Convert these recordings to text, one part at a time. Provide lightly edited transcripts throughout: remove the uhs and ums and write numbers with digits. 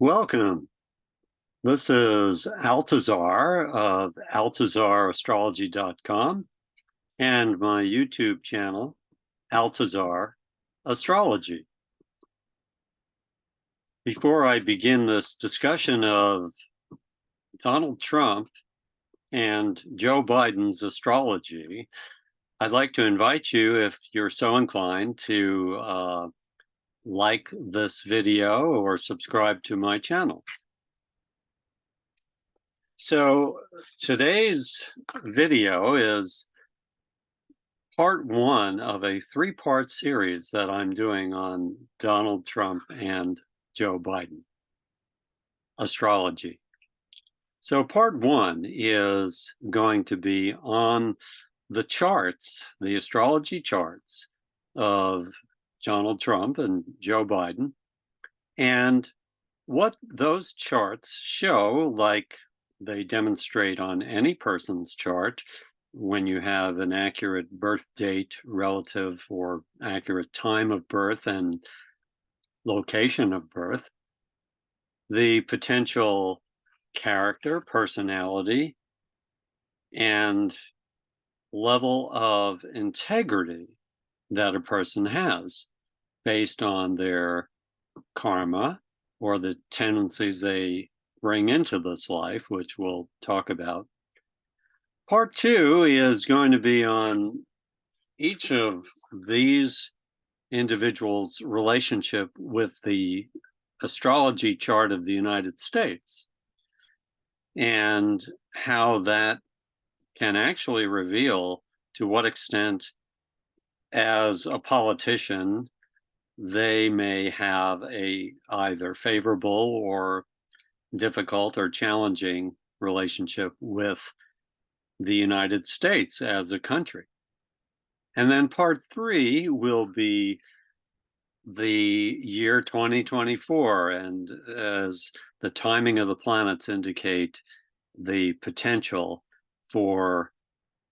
Welcome. This is Altazar of AltazarAstrology.com and my YouTube channel, Altazar Astrology. Before I begin this discussion of Donald Trump and Joe Biden's astrology, I'd like to invite you, if you're so inclined, to like this video or subscribe to my channel. So today's video is part one of a three-part series that I'm doing on Donald Trump and Joe Biden astrology. So part one is going to be on the charts, the astrology charts of Donald Trump and Joe Biden, and what those charts show, like they demonstrate on any person's chart when you have an accurate birth date relative or accurate time of birth and location of birth, the potential character, personality, and level of integrity that a person has based on their karma or the tendencies they bring into this life, which we'll talk about. Part two is going to be on each of these individuals' relationship with the astrology chart of the United States and how that can actually reveal to what extent, as a politician, they may have a either favorable or difficult or challenging relationship with the United States as a country. And then part three will be the year 2024, and as the timing of the planets indicate, the potential for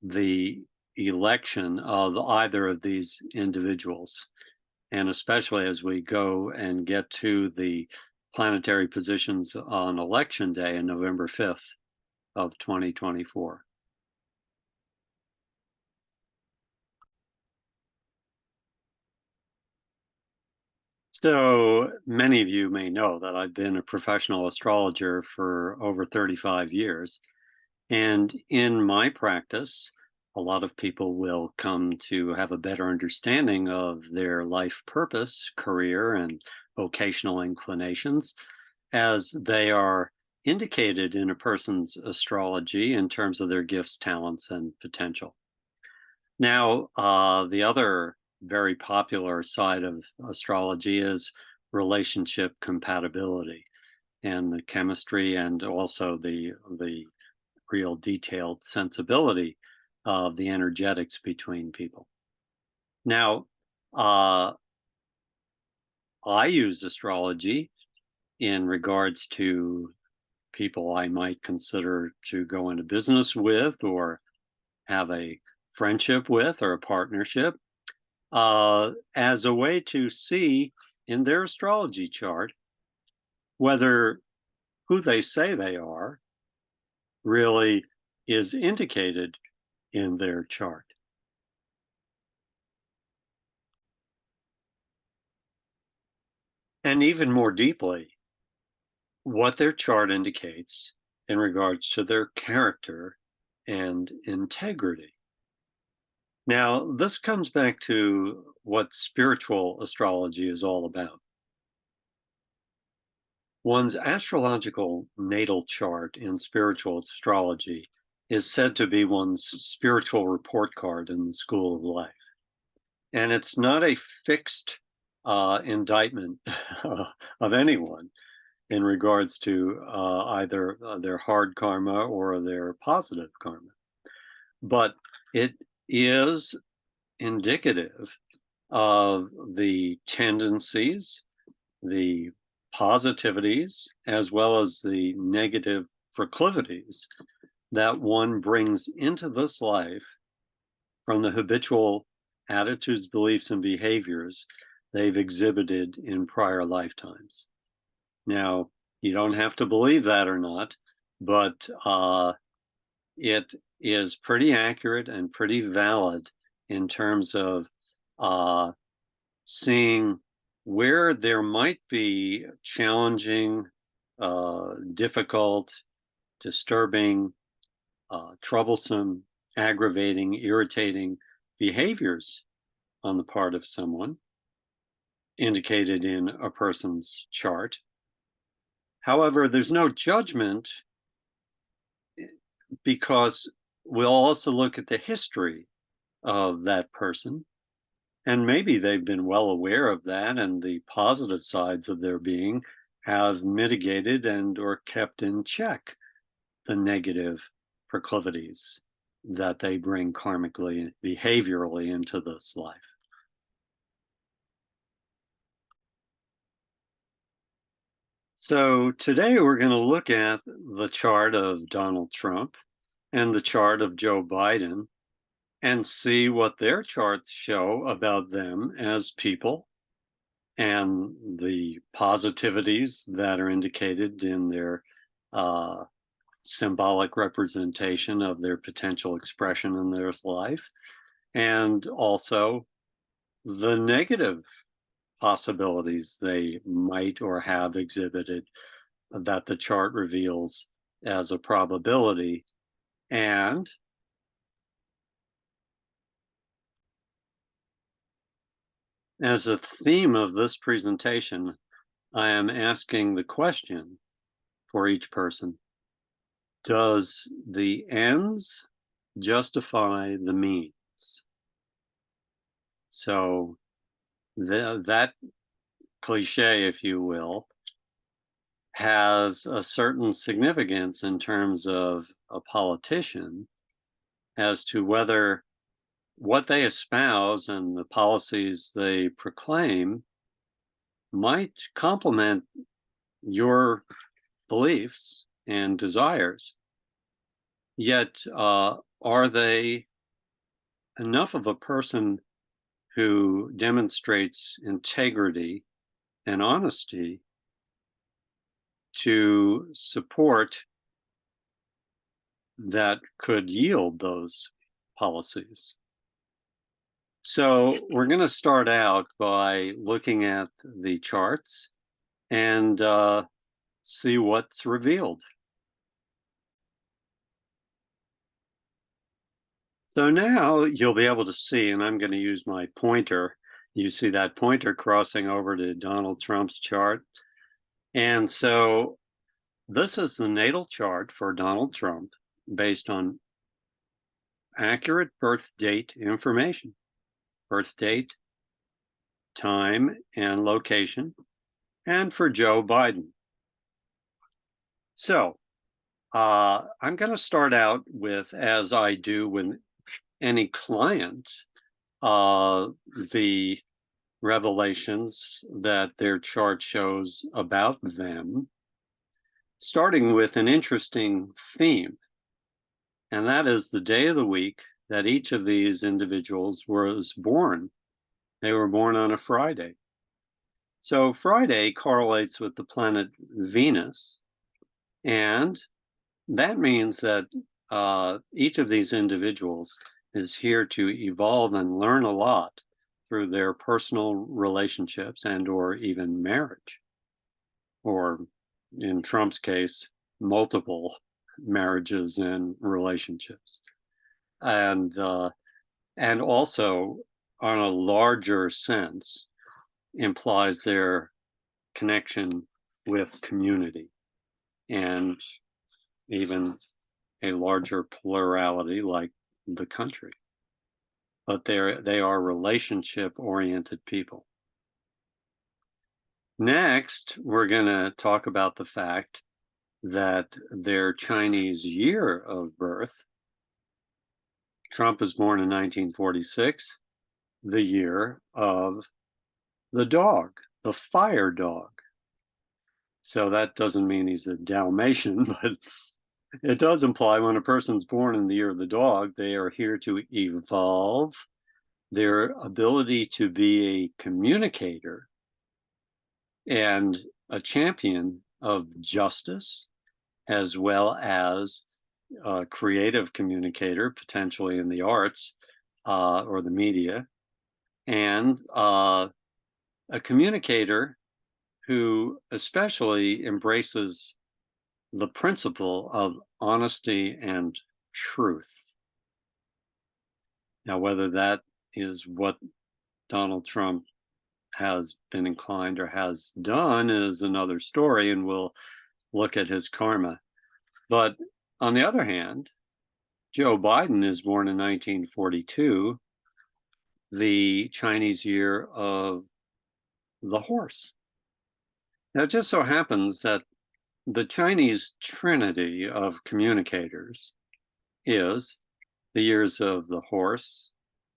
the election of either of these individuals. And especially as we go and get to the planetary positions on election day on November 5th of 2024. So many of you may know that I've been a professional astrologer for over 35 years. And in my practice, a lot of people will come to have a better understanding of their life purpose, career, and vocational inclinations as they are indicated in a person's astrology in terms of their gifts, talents, and potential. Now, the other very popular side of astrology is relationship compatibility and the chemistry and also the real detailed sensibility of the energetics between people. Now, I use astrology in regards to people I might consider to go into business with or have a friendship with or a partnership as a way to see in their astrology chart whether who they say they are really is indicated in their chart. And even more deeply, what their chart indicates in regards to their character and integrity. Now, this comes back to what spiritual astrology is all about. One's astrological natal chart in spiritual astrology is said to be one's spiritual report card in the school of life. And it's not a fixed indictment of anyone in regards to either their hard karma or their positive karma. But it is indicative of the tendencies, the positivities, as well as the negative proclivities that one brings into this life from the habitual attitudes, beliefs, and behaviors they've exhibited in prior lifetimes. Now, You don't have to believe that or not, but it is pretty accurate and pretty valid in terms of uh, seeing where there might be challenging, difficult, disturbing, troublesome, aggravating, irritating behaviors on the part of someone indicated in a person's chart. However, there's no judgment because we'll also look at the history of that person. And maybe they've been well aware of that, and the positive sides of their being have mitigated and or kept in check the negative proclivities that they bring karmically, behaviorally into this life. So today we're going to look at the chart of Donald Trump and the chart of Joe Biden and see what their charts show about them as people and the positivities that are indicated in their uh, symbolic representation of their potential expression in their life, and also the negative possibilities they might or have exhibited that the chart reveals as a probability. And as a theme of this presentation, I am asking the question for each person: does the ends justify the means? So that cliche, if you will, has a certain significance in terms of a politician as to whether what they espouse and the policies they proclaim might complement your beliefs and desires. Yet, are they enough of a person who demonstrates integrity and honesty to support that could yield those policies? So we're going to start out by looking at the charts and see what's revealed. So now you'll be able to see, and I'm going to use my pointer. You see that pointer crossing over to Donald Trump's chart. And so this is the natal chart for Donald Trump based on accurate birth date information, birth date, time, and location, and for Joe Biden. So I'm going to start out with, as I do with any client, the revelations that their chart shows about them, starting with an interesting theme, and that is the day of the week that each of these individuals was born. They were born on a Friday. So Friday correlates with the planet Venus, and that means that each of these individuals is here to evolve and learn a lot through their personal relationships and or even marriage, or in Trump's case, multiple marriages and relationships. And also, on a larger sense, implies their connection with community and even a larger plurality like the country. But they are relationship oriented people. Next, we're going to talk about the fact that their Chinese year of birth, Trump is born in 1946, the year of the dog, the fire dog. So that doesn't mean he's a Dalmatian, but it does imply when a person's born in the year of the dog, they are here to evolve their ability to be a communicator and a champion of justice, as well as a creative communicator, potentially in the arts or the media, and a communicator who especially embraces the principle of honesty and truth. Now, whether that is what Donald Trump has been inclined or has done is another story, and we'll look at his karma. But on the other hand, Joe Biden is born in 1942, the Chinese year of the horse. Now, it just so happens that the Chinese trinity of communicators is the years of the horse,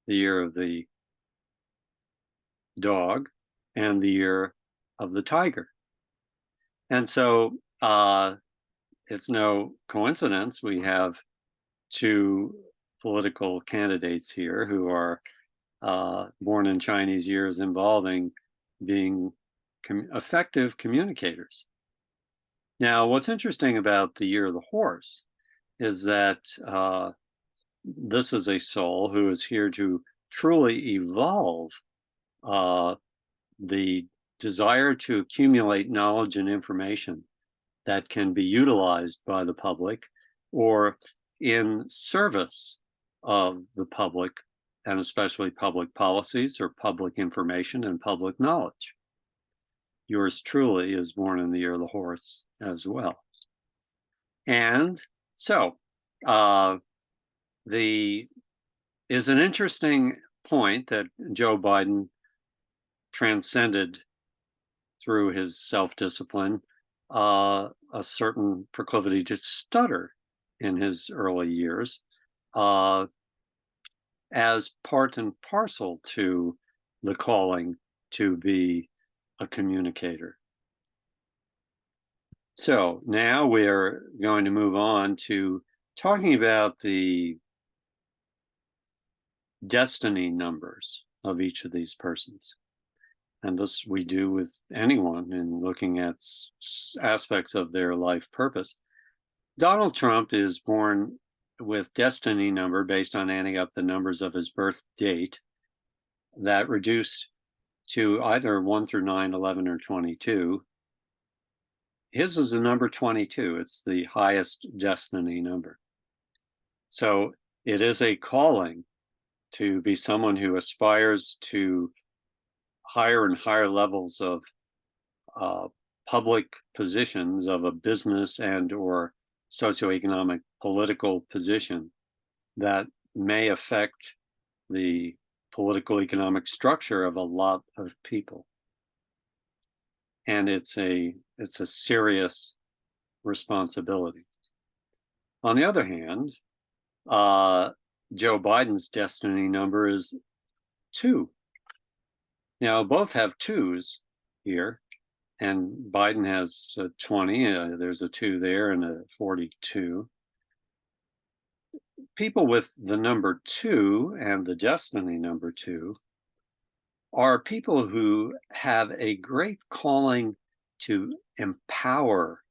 the year of the dog, and the year of the tiger. And so it's no coincidence we have two political candidates here who are born in Chinese years involving being effective communicators. Now, what's interesting about the year of the horse is that this is a soul who is here to truly evolve the desire to accumulate knowledge and information that can be utilized by the public or in service of the public, and especially public policies or public information and public knowledge. Yours truly is born in the year of the horse as well. And so the is an interesting point that Joe Biden transcended through his self-discipline a certain proclivity to stutter in his early years as part and parcel to the calling to be a communicator. So now we're going to move on to talking about the destiny numbers of each of these persons. And this we do with anyone in looking at aspects of their life purpose. Donald Trump is born with destiny number based on adding up the numbers of his birth date that reduced to either 1 through 9, 11, or 22. His is the number 22. It's the highest destiny number. So it is a calling to be someone who aspires to higher and higher levels of public positions of a business and or socioeconomic political position that may affect the political economic structure of a lot of people. And it's a serious responsibility. On the other hand, Joe Biden's destiny number is 2. Now, both have 2s here, and Biden has 20. There's a 2 there and a 42. People with the number 2 and the destiny number 2 are people who have a great calling to empower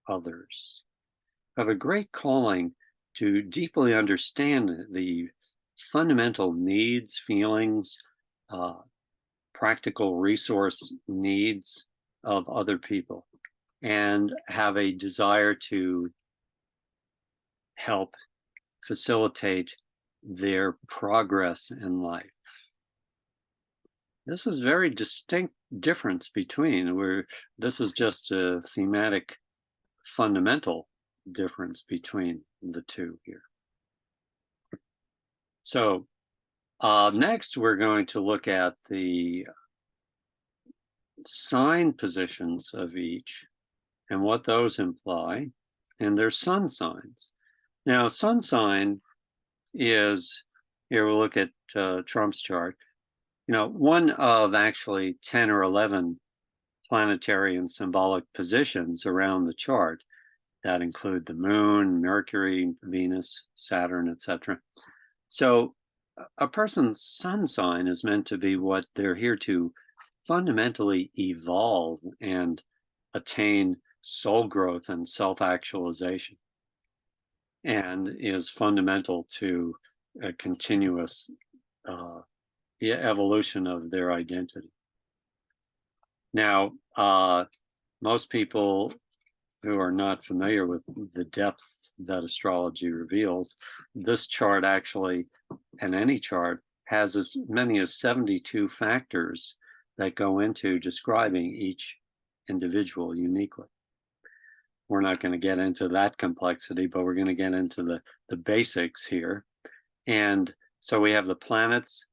others, have a great calling to deeply understand the fundamental needs, feelings, practical resource needs of other people, and have a desire to help facilitate their progress in life. This is very distinct difference between where this is just a thematic fundamental difference between the two here. So next we're going to look at the sign positions of each and what those imply and their sun signs. Now, sun sign is, here we'll look at Trump's chart, one of actually 10 or 11 planetary and symbolic positions around the chart that include the moon, Mercury, Venus, Saturn, etc. So a person's sun sign is meant to be what they're here to fundamentally evolve and attain soul growth and self-actualization, and is fundamental to a continuous uh, evolution of their identity. Now, most people who are not familiar with the depth that astrology reveals, this chart actually, and any chart, has as many as 72 factors that go into describing each individual uniquely. We're not going to get into that complexity, but we're going to get into the basics here. And so we have the planets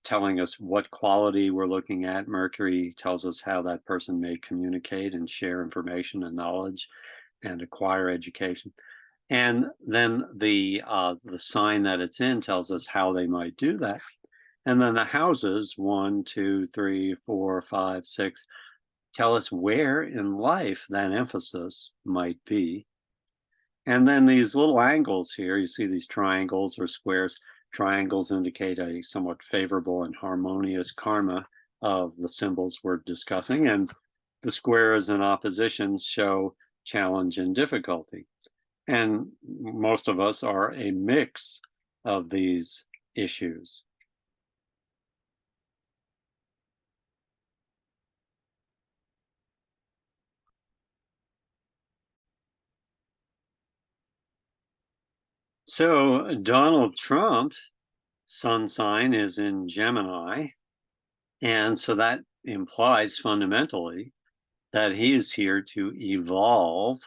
telling us what quality we're looking at. Mercury tells us how that person may communicate and share information and knowledge and acquire education. And then the sign that it's in tells us how they might do that. And then the houses, 1, 2, 3, 4, 5, 6, tell us where in life that emphasis might be. And then these little angles here, you see these triangles or squares. Triangles indicate a somewhat favorable and harmonious karma of the symbols we're discussing. And the squares and oppositions show challenge and difficulty. And most of us are a mix of these issues. So Donald Trump, sun sign is in Gemini. And so that implies fundamentally that he is here to evolve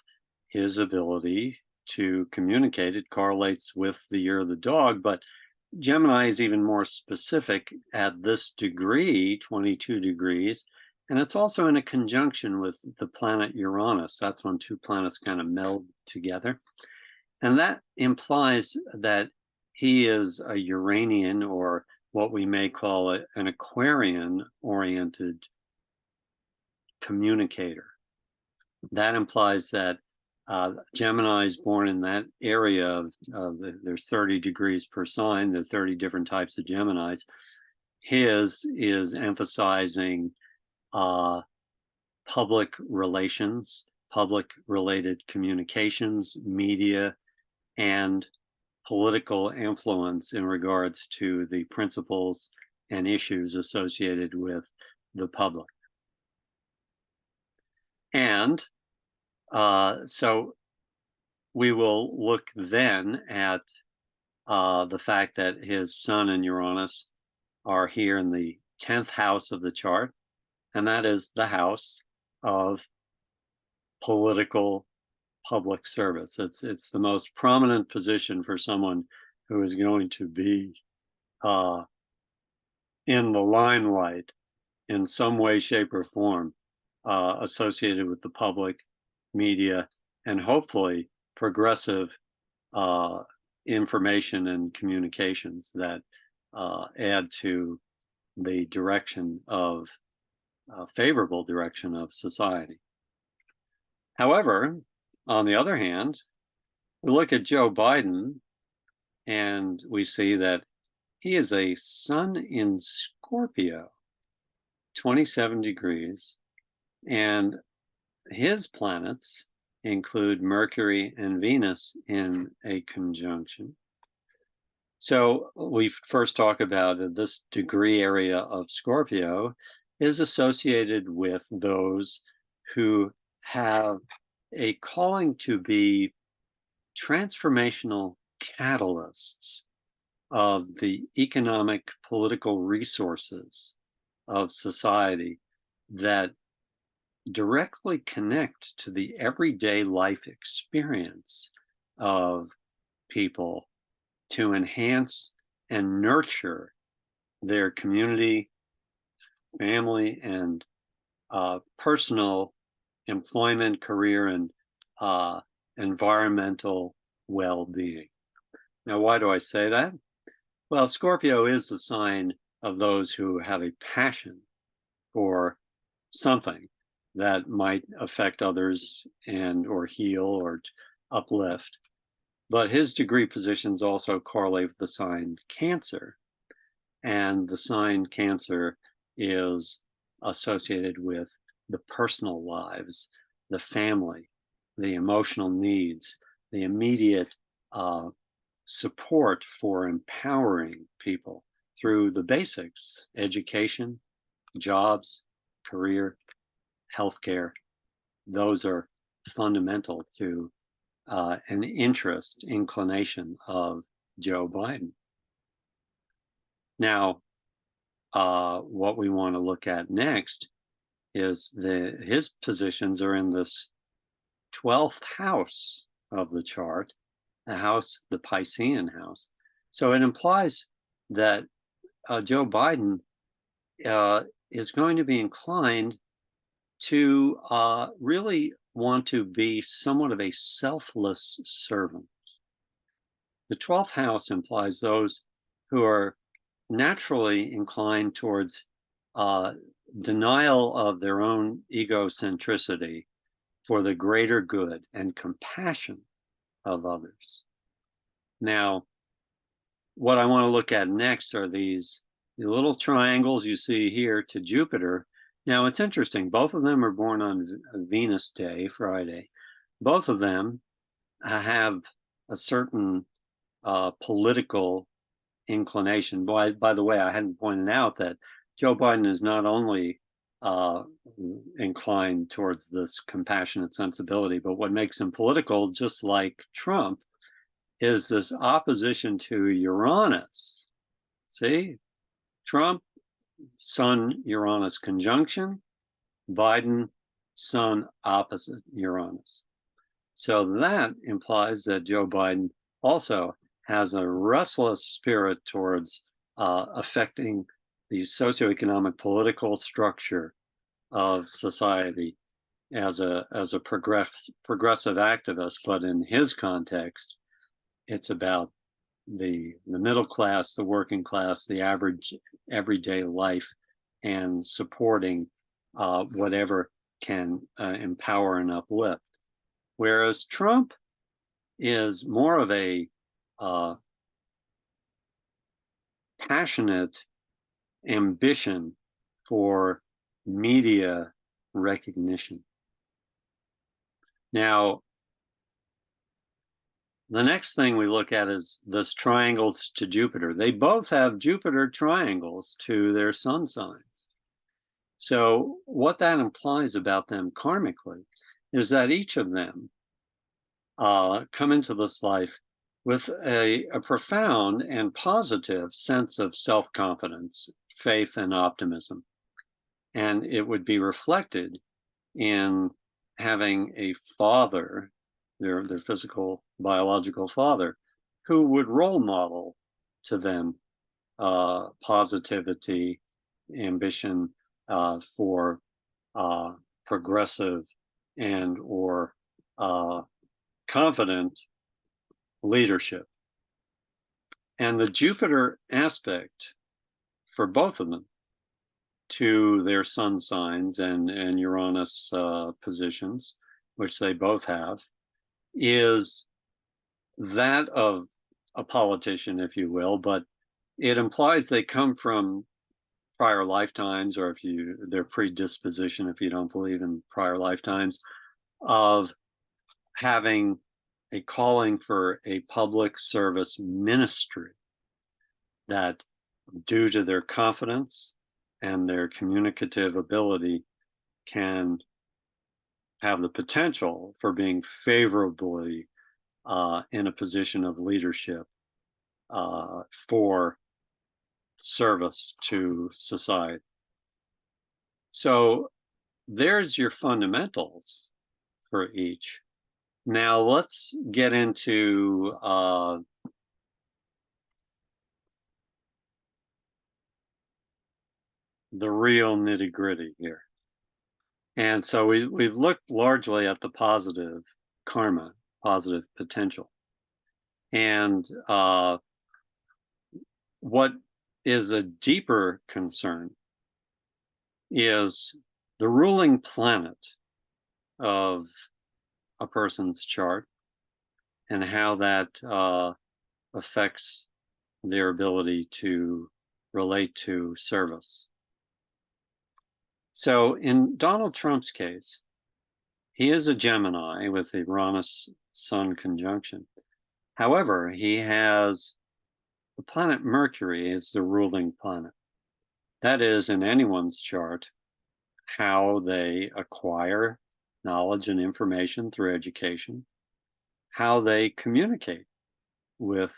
his ability to communicate. It correlates with the year of the dog, but Gemini is even more specific at this degree, 22 degrees. And it's also in a conjunction with the planet Uranus. That's when two planets kind of meld together. And that implies that he is a Uranian, or what we may call an Aquarian oriented communicator. That implies that Gemini is born in that area of there's 30 degrees per sign, there are 30 different types of Geminis. His is emphasizing public relations, public related communications, media, and political influence in regards to the principles and issues associated with the public. And so we will look then at the fact that his Sun and Uranus are here in the 10th house of the chart, and that is the house of political public service. It's the most prominent position for someone who is going to be in the limelight in some way, shape, or form, associated with the public, media, and hopefully progressive information and communications that add to the direction of favorable direction of society. However, on the other hand, we look at Joe Biden and we see that he is a sun in Scorpio, 27 degrees, and his planets include Mercury and Venus in a conjunction. So we first talk about this degree area of Scorpio is associated with those who have a calling to be transformational catalysts of the economic, political resources of society that directly connect to the everyday life experience of people to enhance and nurture their community, family, and personal employment, career, and environmental well-being. Now, why do I say that? Well, Scorpio is the sign of those who have a passion for something that might affect others and or heal or uplift. But his degree positions also correlate with the sign Cancer. And the sign Cancer is associated with the personal lives the family, the emotional needs, the immediate support for empowering people through the basics: education, jobs, career, healthcare. Those are fundamental to an interest, inclination of Joe Biden. Now, what we want to look at next is his positions are in this 12th house of the chart, the Piscean house. So it implies that Joe Biden is going to be inclined to really want to be somewhat of a selfless servant. The 12th house implies those who are naturally inclined towards uh, denial of their own egocentricity for the greater good and compassion of others. Now, what I want to look at next are the little triangles you see here to Jupiter. Now, it's interesting. Both of them are born on Venus Day, Friday. Both of them have a certain political inclination. By the way, I hadn't pointed out that Joe Biden is not only inclined towards this compassionate sensibility, but what makes him political, just like Trump, is this opposition to Uranus. See, Trump, Sun Uranus conjunction, Biden, Sun opposite Uranus. So that implies that Joe Biden also has a restless spirit towards affecting the socioeconomic political structure of society as a progressive activist. But in his context, it's about the middle class, the working class, the average everyday life, and supporting whatever can empower and uplift. Whereas Trump is more of a passionate ambition for media recognition. Now, the next thing we look at is this triangles to Jupiter. They both have Jupiter triangles to their sun signs. So what that implies about them karmically is that each of them come into this life with a profound and positive sense of self-confidence, faith, and optimism. And it would be reflected in having a father, their physical, biological father, who would role model to them positivity, ambition for progressive and or confident leadership. And the Jupiter aspect for both of them to their sun signs and Uranus positions, which they both have, is that of a politician, if you will, but it implies they come from prior lifetimes, or their predisposition, if you don't believe in prior lifetimes, of having a calling for a public service ministry that, due to their confidence and their communicative ability, can have the potential for being favorably in a position of leadership for service to society. So there's your fundamentals for each. Now let's get into the real nitty-gritty here. And so we've looked largely at the positive karma, positive potential. And what is a deeper concern is the ruling planet of a person's chart and how that affects their ability to relate to service. So in Donald Trump's case, He is a Gemini with the Uranus Sun conjunction. However, he has the planet Mercury as the ruling planet. That is, in anyone's chart, how they acquire knowledge and information through education, how they communicate with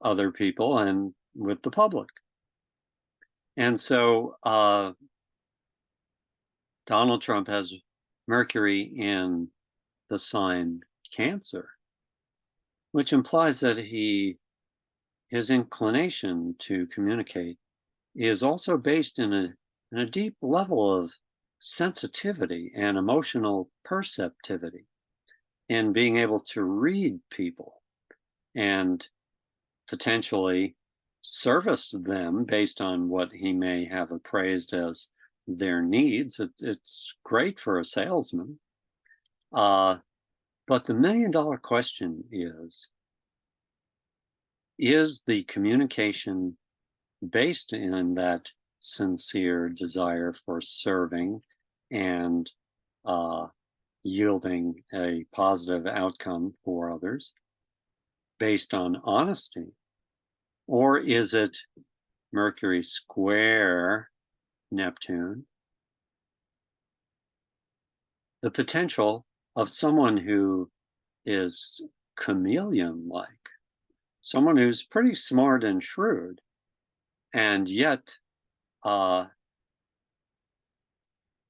other people and with the public. And so Donald Trump has Mercury in the sign Cancer, which implies that his inclination to communicate is also based in a deep level of sensitivity and emotional perceptivity, and being able to read people and potentially service them based on what he may have appraised as their needs. It's great for a salesman. But the $1 million question is the communication based in that sincere desire for serving and yielding a positive outcome for others based on honesty? Or is it Mercury square Neptune, the potential of someone who is chameleon-like, someone who's pretty smart and shrewd, and yet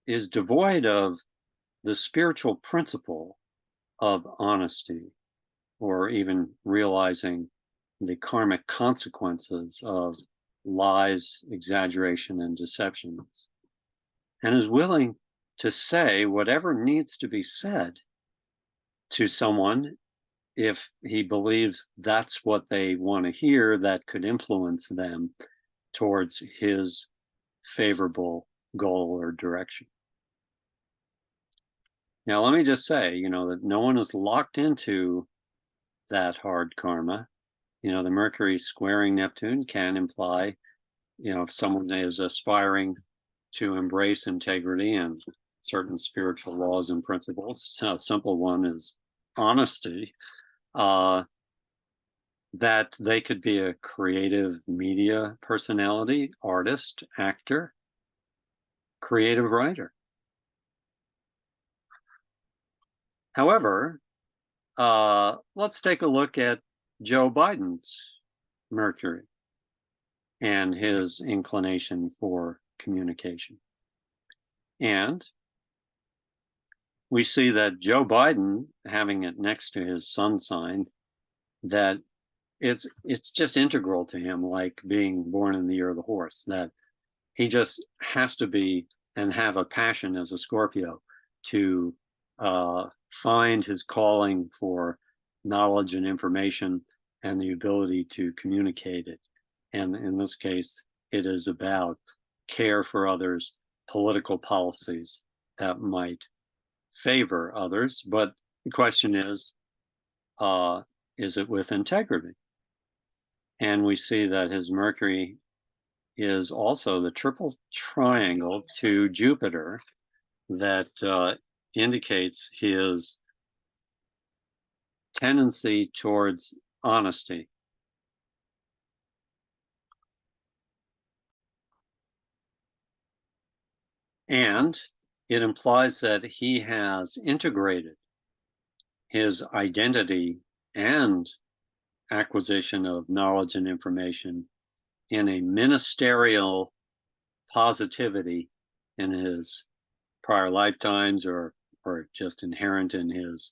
is devoid of the spiritual principle of honesty, or even realizing the karmic consequences of lies, exaggeration, and deceptions, and is willing to say whatever needs to be said to someone if he believes that's what they want to hear, that could influence them towards his favorable goal or direction. Now, let me just say, that no one is locked into that hard karma. The Mercury squaring Neptune can imply, if someone is aspiring to embrace integrity and certain spiritual laws and principles, a simple one is honesty, that they could be a creative media personality, artist, actor, creative writer. However, let's take a look at Joe Biden's Mercury and his inclination for communication. And we see that Joe Biden, having it next to his sun sign, that it's just integral to him, like being born in the year of the horse, that he just has to be and have a passion as a Scorpio to find his calling for knowledge and information and the ability to communicate it. And in this case, it is about care for others, political policies that might favor others. But the question is it with integrity? And we see that his Mercury is also the triple triangle to Jupiter that indicates his tendency towards honesty. And it implies that he has integrated his identity and acquisition of knowledge and information in a ministerial positivity in his prior lifetimes, or just inherent in his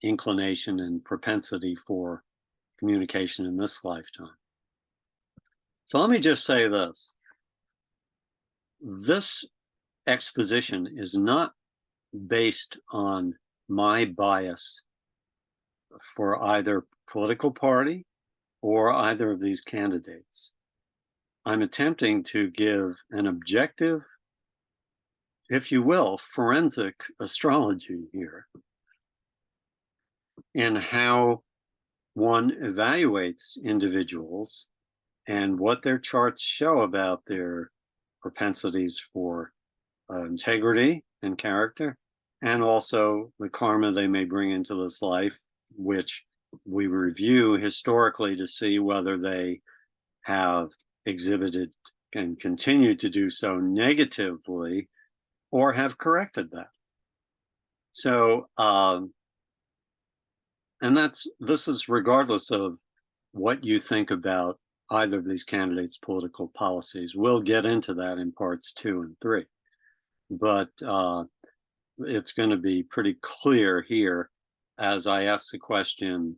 inclination and propensity for communication in this lifetime. So let me just say this. This exposition is not based on my bias for either political party or either of these candidates. I'm attempting to give an objective, if you will, forensic astrology here in how one evaluates individuals and what their charts show about their propensities for integrity and character, and also the karma they may bring into this life, which we review historically to see whether they have exhibited and continue to do so negatively or have corrected that. So, and this is regardless of what you think about either of these candidates' political policies. We'll get into that in parts 2 and 3, but it's going to be pretty clear here as I ask the question: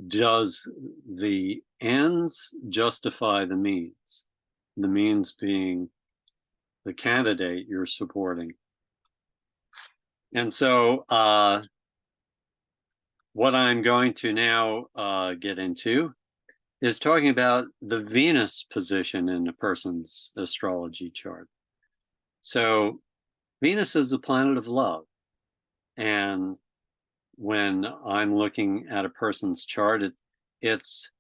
does the ends justify the means? The means being the candidate you're supporting. And so, what I'm going to now get into is talking about the Venus position in a person's astrology chart. So, Venus is the planet of love. And when I'm looking at a person's chart, it's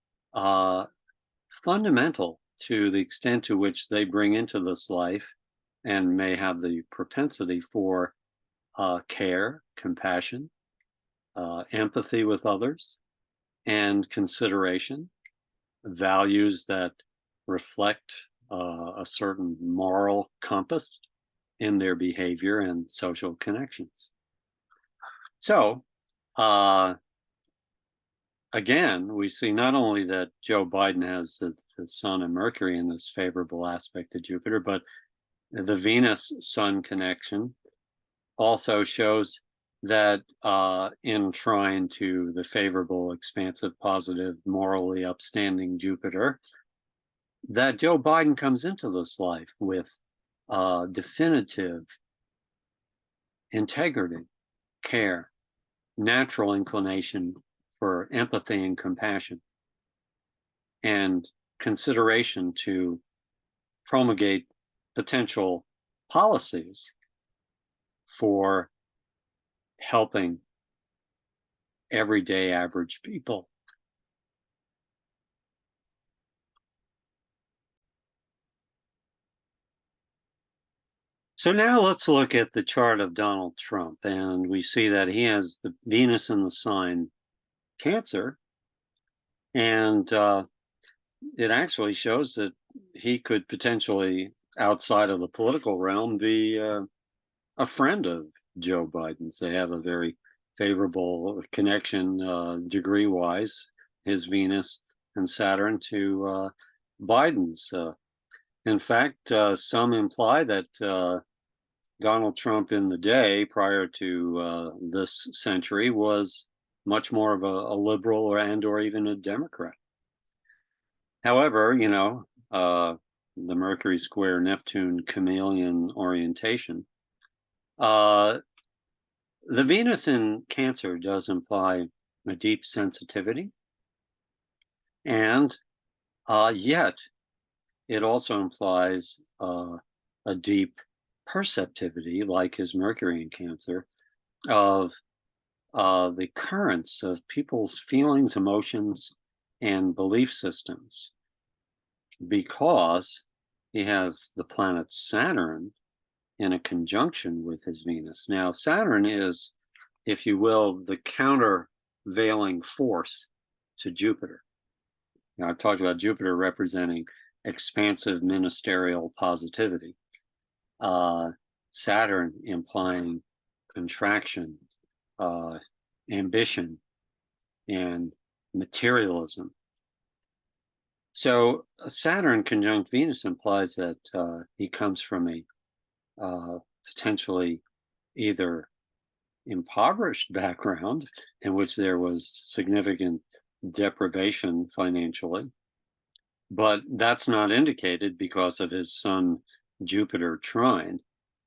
fundamental to the extent to which they bring into this life and may have the propensity for care, compassion, empathy with others, and consideration, values that reflect a certain moral compass in their behavior and social connections. So, again, we see not only that Joe Biden has the Sun and Mercury in this favorable aspect to Jupiter, but the Venus Sun connection also shows that in trine to the favorable, expansive, positive, morally upstanding Jupiter, that Joe Biden comes into this life with definitive integrity, care, natural inclination for empathy and compassion, and consideration to promulgate potential policies for helping everyday average people. So now let's look at the chart of Donald Trump, and we see that he has the Venus in the sign Cancer, and it actually shows that he could potentially, outside of the political realm, be a friend of Joe Biden's. They have a very favorable connection, degree-wise, his Venus and Saturn to Biden's. In fact, some imply that Donald Trump in the day prior to this century was much more of a liberal or even a Democrat. However, the Mercury square Neptune chameleon orientation. The Venus in Cancer does imply a deep sensitivity, and yet it also implies a deep perceptivity, like his Mercury in Cancer, of the currents of people's feelings, emotions, and belief systems, because he has the planet Saturn in a conjunction with his Venus. Now, Saturn is, if you will, the countervailing force to Jupiter. Now, I've talked about Jupiter representing expansive ministerial positivity, Saturn implying contraction, ambition, and materialism. So Saturn conjunct Venus implies that he comes from a potentially either impoverished background in which there was significant deprivation financially, but that's not indicated because of his Sun Jupiter trine,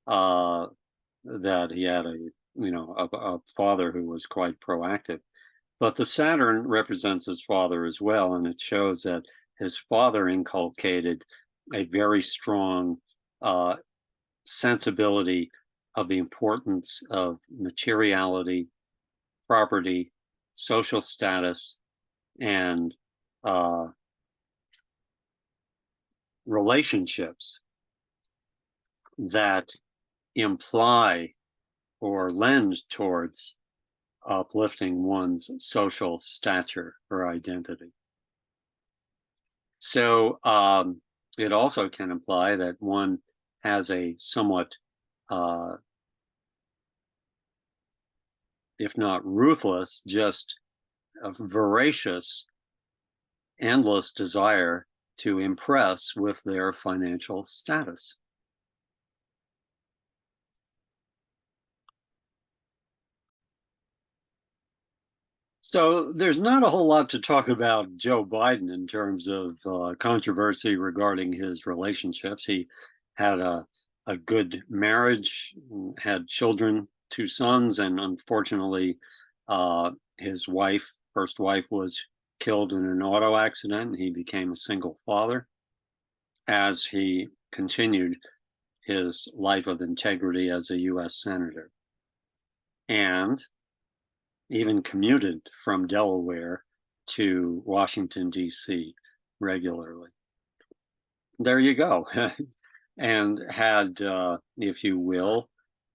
that he had a father who was quite proactive. But the Saturn represents his father as well, and it shows that his father inculcated a very strong sensibility of the importance of materiality, property, social status, and relationships that imply or lend towards uplifting one's social stature or identity. So it also can imply that one has a somewhat, if not ruthless, just a voracious, endless desire to impress with their financial status. So there's not a whole lot to talk about Joe Biden in terms of controversy regarding his relationships. He had a good marriage, had children, two sons, and unfortunately, his wife, first wife, was killed in an auto accident. He became a single father as he continued his life of integrity as a U.S. Senator. And even commuted from Delaware to Washington, D.C. regularly. There you go. And had, if you will,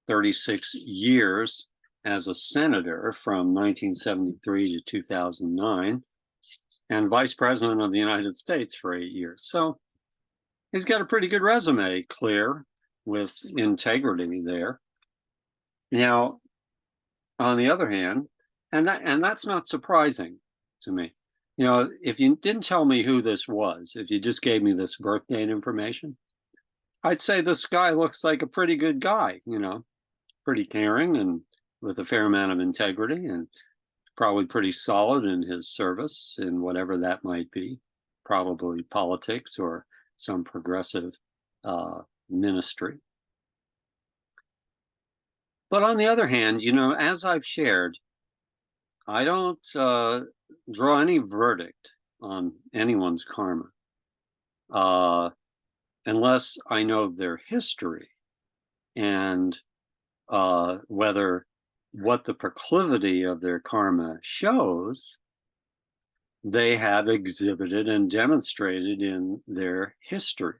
36 years as a senator from 1973 to 2009, and vice president of the United States for 8 years. So he's got a pretty good resume, clear, with integrity there. Now, on the other hand, and that's not surprising to me. You know, if you didn't tell me who this was, if you just gave me this birth date information, I'd say this guy looks like a pretty good guy, you know, pretty caring and with a fair amount of integrity and probably pretty solid in his service in whatever that might be, probably politics or some progressive ministry. But on the other hand, you know, as I've shared, I don't draw any verdict on anyone's karma uh, unless I know their history and whether what the proclivity of their karma shows they have exhibited and demonstrated in their history.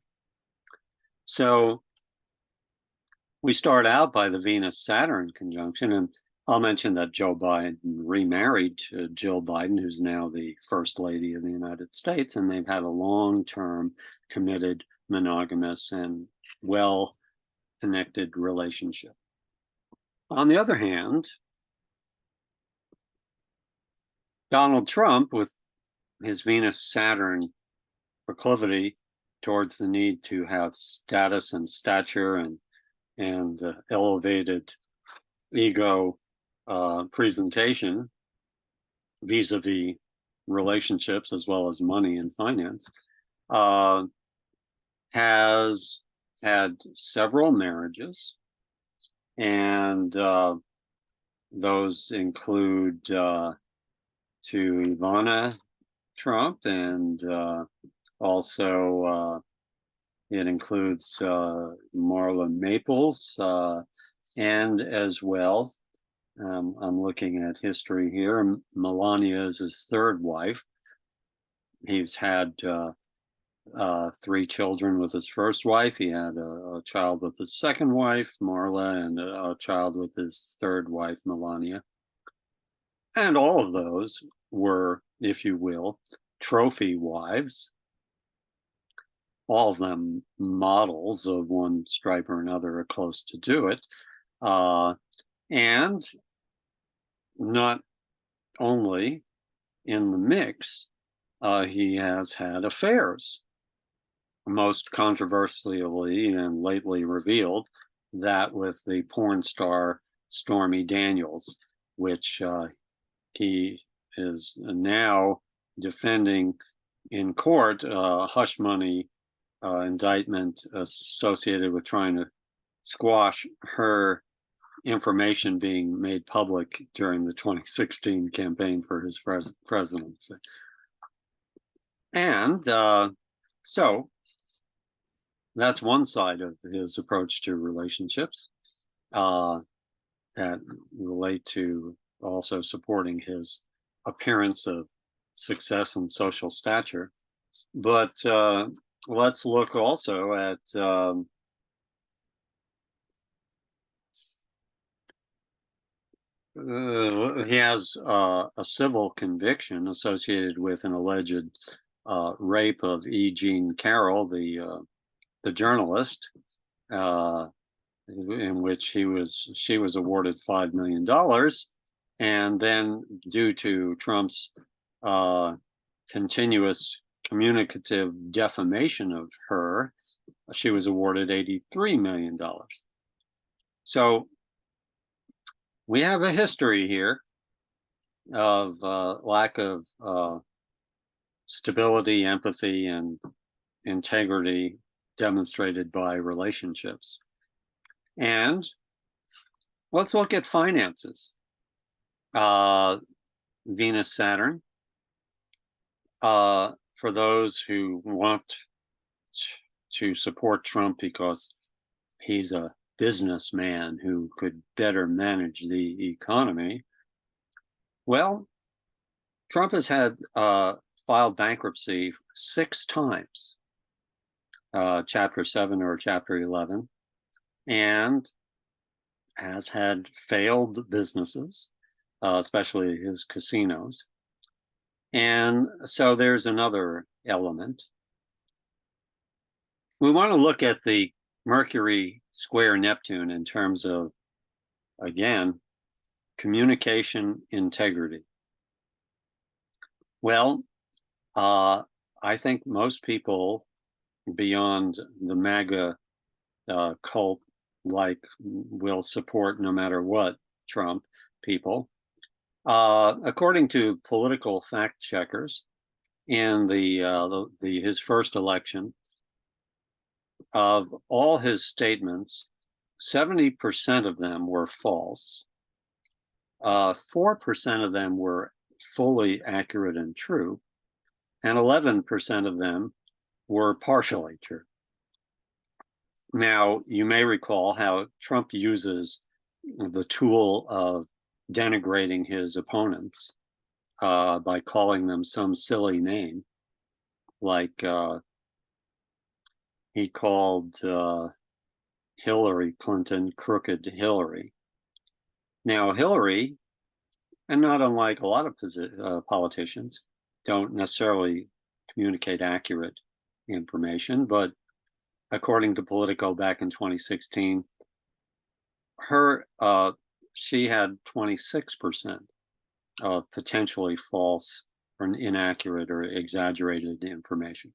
So we start out by the Venus-Saturn conjunction, and I'll mention that Joe Biden remarried to Jill Biden, who's now the First Lady of the United States, and they've had a long-term, committed, monogamous, and well-connected relationship. On the other hand, Donald Trump, with his Venus-Saturn proclivity towards the need to have status and stature and elevated ego presentation vis-a-vis relationships as well as money and finance, has had several marriages, and those include to Ivana Trump, and also it includes Marla Maples, and as well, I'm looking at history here, Melania is his third wife. He's had 3 children with his first wife. He had a child with his second wife, Marla, and a child with his third wife, Melania. And all of those were, if you will, trophy wives, all of them models of one stripe or another or close to do it. And not only in the mix, he has had affairs, most controversially and lately revealed that with the porn star Stormy Daniels, which he is now defending in court, hush money indictment associated with trying to squash her information being made public during the 2016 campaign for his presidency. And so that's one side of his approach to relationships that relate to also supporting his appearance of success and social stature. But let's look also at He has a civil conviction associated with an alleged rape of E. Jean Carroll, the journalist, uh, in which she was awarded $5 million, and then due to Trump's uh, continuous communicative defamation of her, she was awarded $83 million. So we have a history here of lack of stability, empathy, and integrity demonstrated by relationships. And let's look at finances. Venus Saturn. For those who want to support Trump because he's a businessman who could better manage the economy, well, Trump has had filed bankruptcy 6 times, Chapter 7 or Chapter 11, and has had failed businesses, especially his casinos. And so there's another element. We want to look at the Mercury square Neptune in terms of, again, communication integrity. Well, I think most people beyond the MAGA cult will support no matter what Trump people. According to political fact checkers, in his first election, of all his statements, 70% of them were false. 4% of them were fully accurate and true, and 11% of them were partially true. Now, you may recall how Trump uses the tool of denigrating his opponents by calling them some silly name, like he called Hillary Clinton Crooked Hillary. Now, Hillary, and not unlike a lot of politicians, don't necessarily communicate accurate information, but according to Politico back in 2016, she had 26% of potentially false or inaccurate or exaggerated information.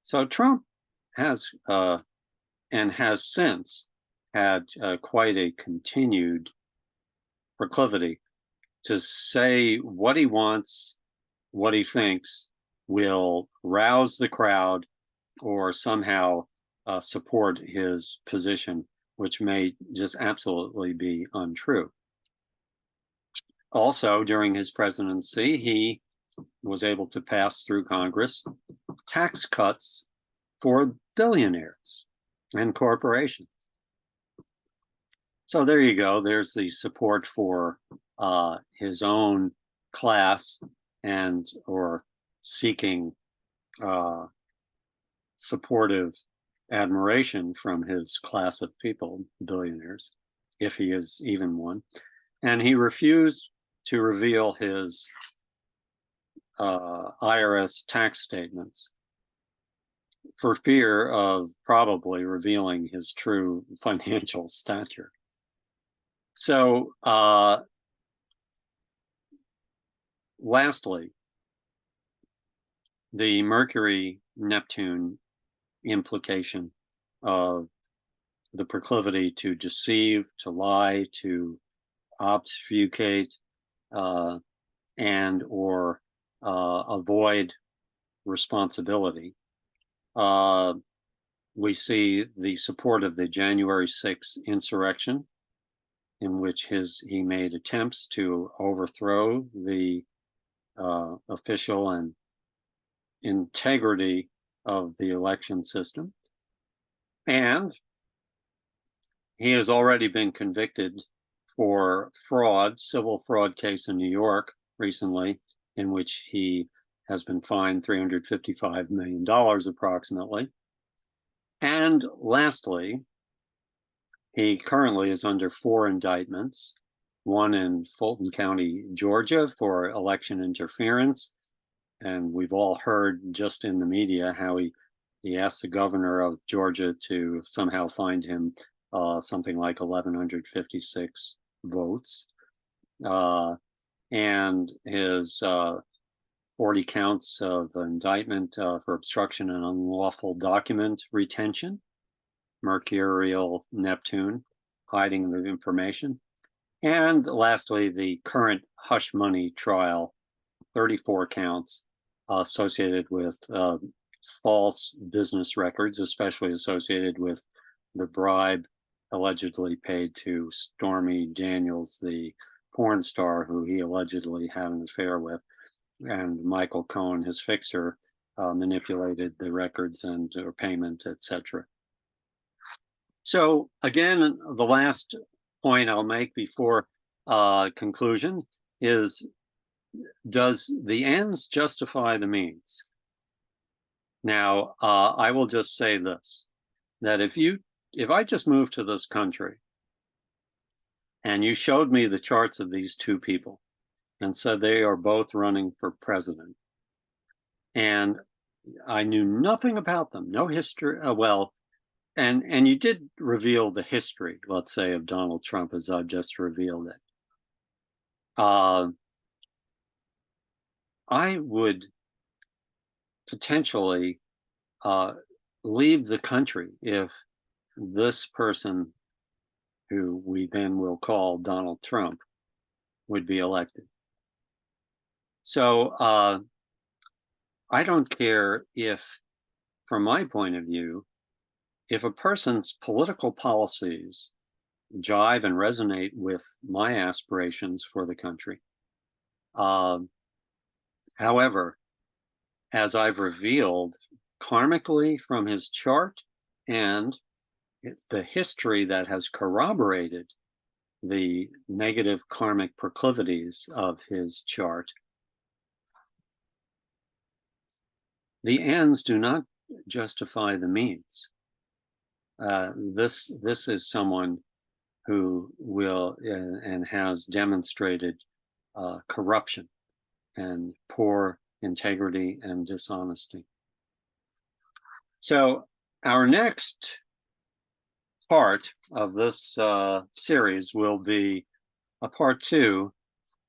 So Trump has and has since had quite a continued proclivity to say what he wants, what he thinks will rouse the crowd or somehow support his position, which may just absolutely be untrue. Also, during his presidency, he was able to pass through Congress tax cuts for billionaires and corporations. So there you go. There's the support for his own class and or seeking supportive admiration from his class of people, billionaires, if he is even one. And he refused to reveal his IRS tax statements for fear of probably revealing his true financial stature. So, lastly, the Mercury-Neptune implication of the proclivity to deceive, to lie, to obfuscate, and or avoid responsibility. We see the support of the January 6th insurrection, in which he made attempts to overthrow the official and integrity of the election system. And he has already been convicted for fraud, civil fraud case in New York recently, in which he has been fined $355 million approximately. And lastly, he currently is under 4 indictments one in Fulton County, Georgia, for election interference. And we've all heard just in the media how he asked the governor of Georgia to somehow find him something like 1,156 votes. And his 40 counts of indictment for obstruction and unlawful document retention, mercurial Neptune, hiding the information. And lastly, the current hush money trial, 34 counts associated with false business records, especially associated with the bribe allegedly paid to Stormy Daniels, the porn star who he allegedly had an affair with, and Michael Cohen, his fixer, manipulated the records and payment, etc. So again, the last point I'll make before conclusion is, does the ends justify the means? Now, I will just say this, that if I just moved to this country and you showed me the charts of these two people and said they are both running for president, and I knew nothing about them, no history, and you did reveal the history, let's say, of Donald Trump as I've just revealed it. I would potentially leave the country if this person, who we then will call Donald Trump, would be elected. So I don't care if, from my point of view, if a person's political policies jive and resonate with my aspirations for the country. However, as I've revealed karmically from his chart and the history that has corroborated the negative karmic proclivities of his chart, the ends do not justify the means. This is someone who will and has demonstrated corruption and poor integrity and dishonesty. So our next part of this series will be a part 2,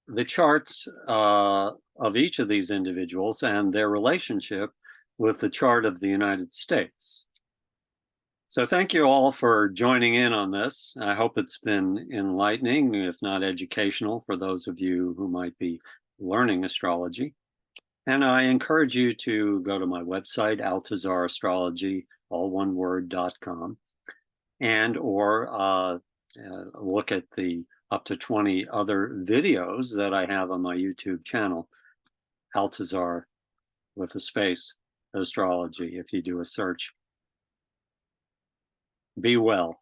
the charts of each of these individuals and their relationship with the chart of the United States. So thank you all for joining in on this. I hope it's been enlightening, if not educational, for those of you who might be learning astrology. And I encourage you to go to my website, AltazarAstrology, all one word.com, and or look at the up to 20 other videos that I have on my YouTube channel, Altazar with a space, astrology, if you do a search. Be well.